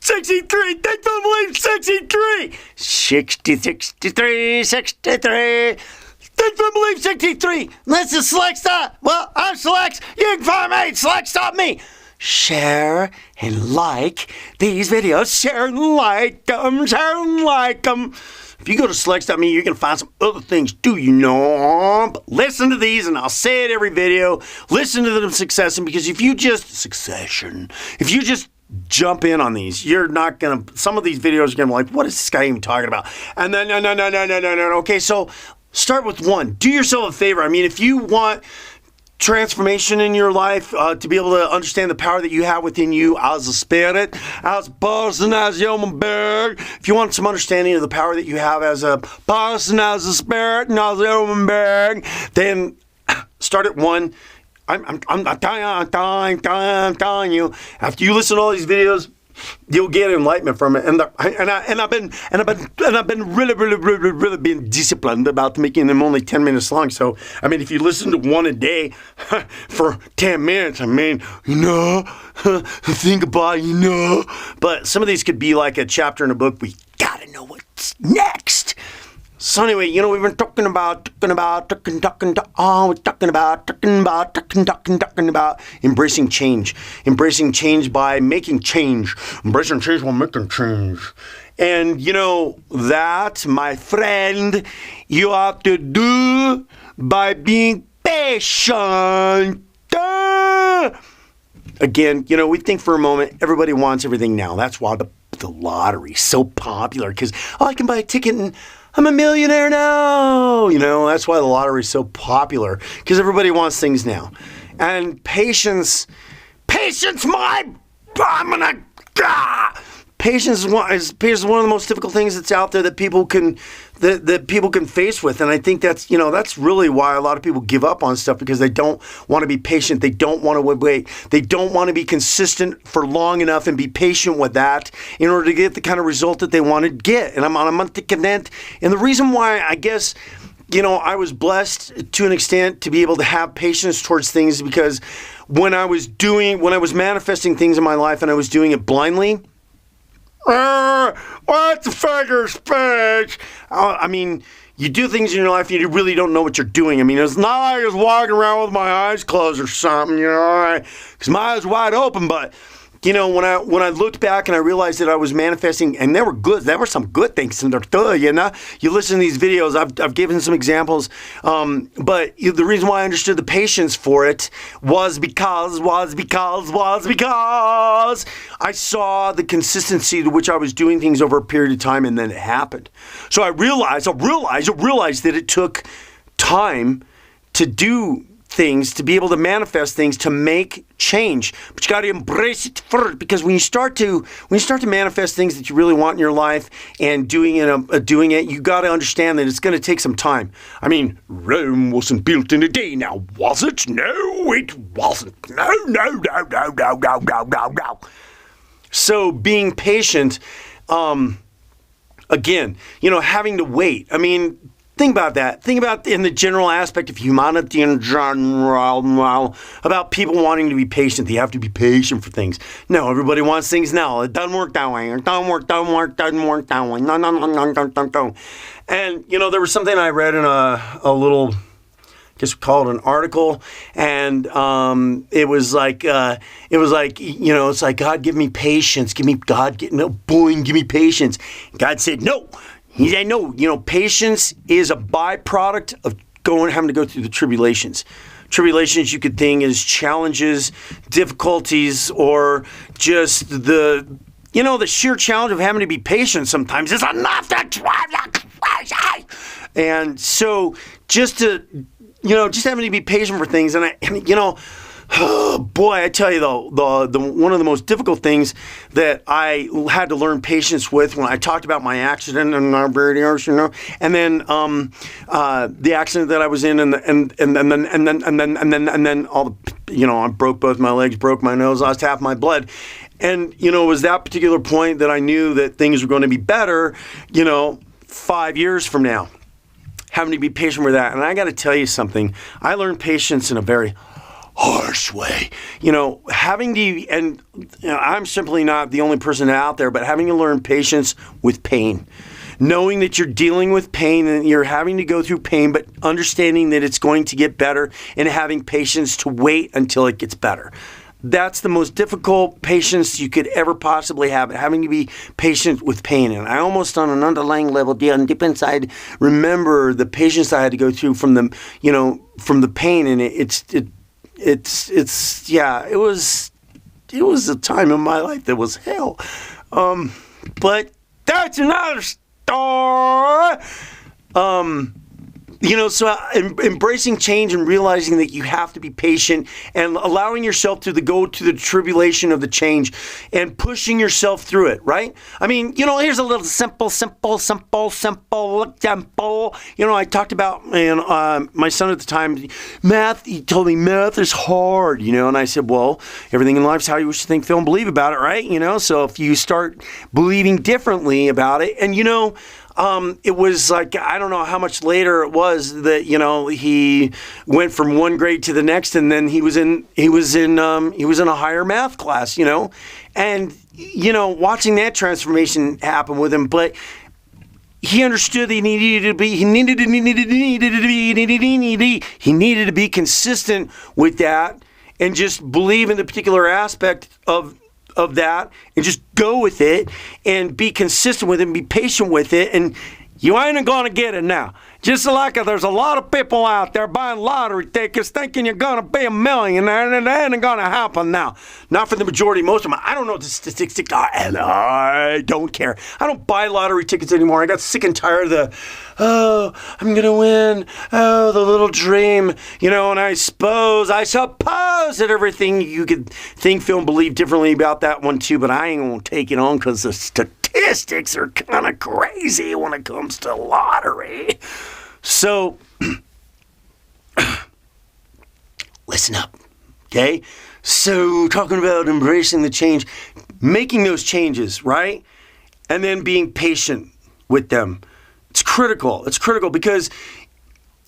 63. Think, don't believe 63. 63. Think, don't believe 63. Listen, Selecta. Well, I'm Selex. You can find me. Select.me. Share and like these videos. Share and like them. Share and like them. If you go to Select.me, you're going to find some other things, do you know? But listen to these, and I'll say it every video. Listen to them succession, because if you just jump in on these, you're not going to, some of these videos are going to be like, what is this guy even talking about? And then, no. Okay, so start with one. Do yourself a favor. I mean, if you want transformation in your life, to be able to understand the power that you have within you as a spirit, as a person, as a human being. If you want some understanding of the power that you have as a person, as a spirit, and as a human being, then start at one. I'm telling you, after you listen to all these videos, you'll get enlightenment from it, and I've been really being disciplined about making them only 10 minutes long. So I mean, if you listen to one a day for 10 minutes, I mean, think about it, But some of these could be like a chapter in a book. We gotta know what's next. So anyway, we've been talking about embracing change. Embracing change by making change. Embracing change while making change. And that, my friend, you have to do by being patient. Again, we think for a moment, everybody wants everything now. That's why the lottery's so popular, because I can buy a ticket and I'm a millionaire now. That's why the lottery is so popular, because everybody wants things now. And patience, patience is one of the most difficult things that's out there that people can face with. And I think that's really why a lot of people give up on stuff, because they don't want to be patient. They don't want to wait. They don't want to be consistent for long enough and be patient with that in order to get the kind of result that they want to get. And I'm on a month to connect. And the reason why, I guess, I was blessed to an extent to be able to have patience towards things, because when I was manifesting things in my life and I was doing it blindly, what's a figure speech? I mean, you do things in your life and you really don't know what you're doing. I mean, it's not like I was walking around with my eyes closed or something, because my eyes were wide open. But when I looked back and I realized that I was manifesting, and there were some good things in there too, You listen to these videos, I've given some examples, but the reason why I understood the patience for it was because I saw the consistency to which I was doing things over a period of time, and then it happened. So I realized that it took time to do things, to be able to manifest things, to make change. But you got to embrace it first, because when you start to manifest things that you really want in your life and doing it, you got to understand that it's going to take some time. I mean, Rome wasn't built in a day, now was it? No, it wasn't. No. So being patient, again, having to wait. I mean, think about that. Think about in the general aspect of humanity in general, about people wanting to be patient. They have to be patient for things. No, everybody wants things now. It doesn't work that way. It doesn't work that way. No. And, there was something I read in a little, I guess we call it an article, and it was like, it's like, God, give me patience. Give me patience. God said, no. He said, no, patience is a byproduct of having to go through the tribulations. Tribulations, you could think, is challenges, difficulties, or just the sheer challenge of having to be patient sometimes is enough to drive you crazy. And so just having to be patient for things, oh boy, I tell you though, the one of the most difficult things that I had to learn patience with when I talked about my accident and our videos, and then the accident that I was in, and then all the, I broke both my legs, broke my nose, lost half my blood, and it was that particular point that I knew that things were going to be better, 5 years from now. Having to be patient with that, and I got to tell you something. I learned patience in a very harsh way. Having to, and I'm simply not the only person out there, but having to learn patience with pain. Knowing that you're dealing with pain and you're having to go through pain, but understanding that it's going to get better and having patience to wait until it gets better. That's the most difficult patience you could ever possibly have, having to be patient with pain. And I almost, on an underlying level, deep inside, remember the patience I had to go through from the pain. And it was a time in my life that was hell. But that's another story. So embracing change and realizing that you have to be patient and allowing yourself to go to the tribulation of the change and pushing yourself through it, right? I mean, here's a little simple. I talked about, my son at the time, math. He told me math is hard, and I said, well, everything in life's how you wish to think, feel, and believe about it, right? So if you start believing differently about it, and it was like, I don't know how much later it was that, he went from one grade to the next, and then he was in a higher math class, and, watching that transformation happen with him. But he understood that he needed to be consistent with that and just believe in the particular aspect of that and just go with it and be consistent with it and be patient with it, and you ain't gonna get it now. Just like there's a lot of people out there buying lottery tickets thinking you're gonna be a millionaire, and that ain't gonna happen now. Not for the majority, most of them. I don't know what the statistics are, and I don't care. I don't buy lottery tickets anymore. I got sick and tired of I'm gonna win, the little dream, and I suppose that everything you could think, feel, and believe differently about that one too, but I ain't gonna take it on because the statistics are kind of crazy when it comes to lottery. So, listen up, okay? So, talking about embracing the change, making those changes, right? And then being patient with them. It's critical. It's critical because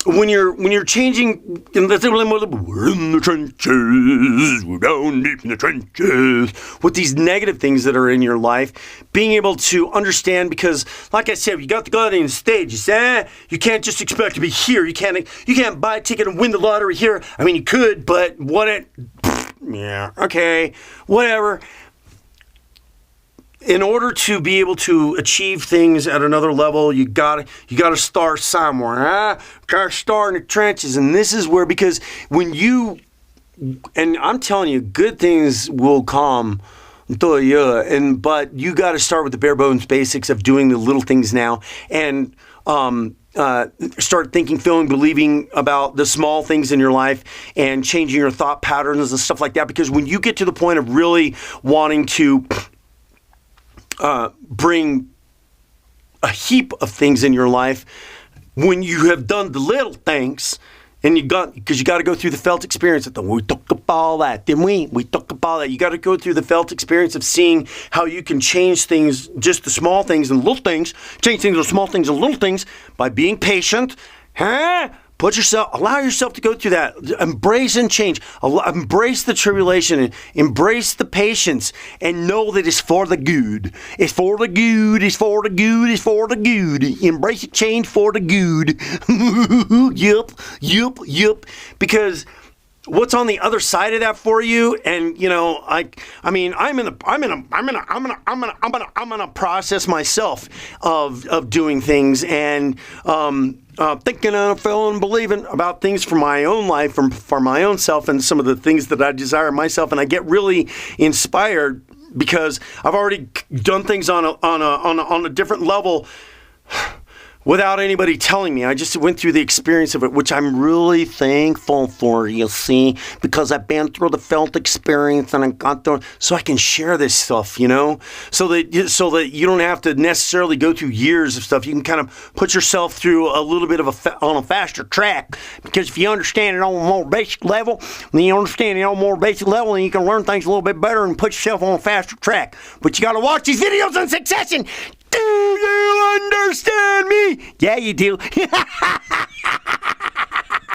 when you're changing, we're in the trenches, we're down deep in the trenches, with these negative things that are in your life, being able to understand, because like I said, you got to go out on stage. You say, you can't just expect to be here. You can't buy a ticket and win the lottery here. I mean, you could, but whatever. In order to be able to achieve things at another level, you gotta start somewhere. Gotta start in the trenches, and this is where, because and I'm telling you, good things will come to you, but you got to start with the bare bones basics of doing the little things now, and start thinking, feeling, believing about the small things in your life and changing your thought patterns and stuff like that. Because when you get to the point of really wanting to bring a heap of things in your life, when you have done the little things, and because you got to go through the felt experience. We talked about all that, didn't we? We talked about all that. You got to go through the felt experience of seeing how you can change things, just the small things and little things, change things, the small things and little things, by being patient. Allow yourself to go through that. Embrace and change. Embrace the tribulation and embrace the patience, and know that it's for the good. It's for the good. It's for the good. It's for the good. Embrace the change for the good. Yup. Because what's on the other side of that for you, and I'm gonna process myself of doing things and thinking and feeling and believing about things for my own life, for my own self, and some of the things that I desire myself, and I get really inspired because I've already done things on a different level without anybody telling me. I just went through the experience of it, which I'm really thankful for, you see, because I've been through the felt experience and I got through, so I can share this stuff, so that you don't have to necessarily go through years of stuff. You can kind of put yourself through a little bit of on a faster track, because if you understand it on a more basic level, then you can learn things a little bit better and put yourself on a faster track. But you got to watch these videos in succession. Do you understand me? Yeah, you do.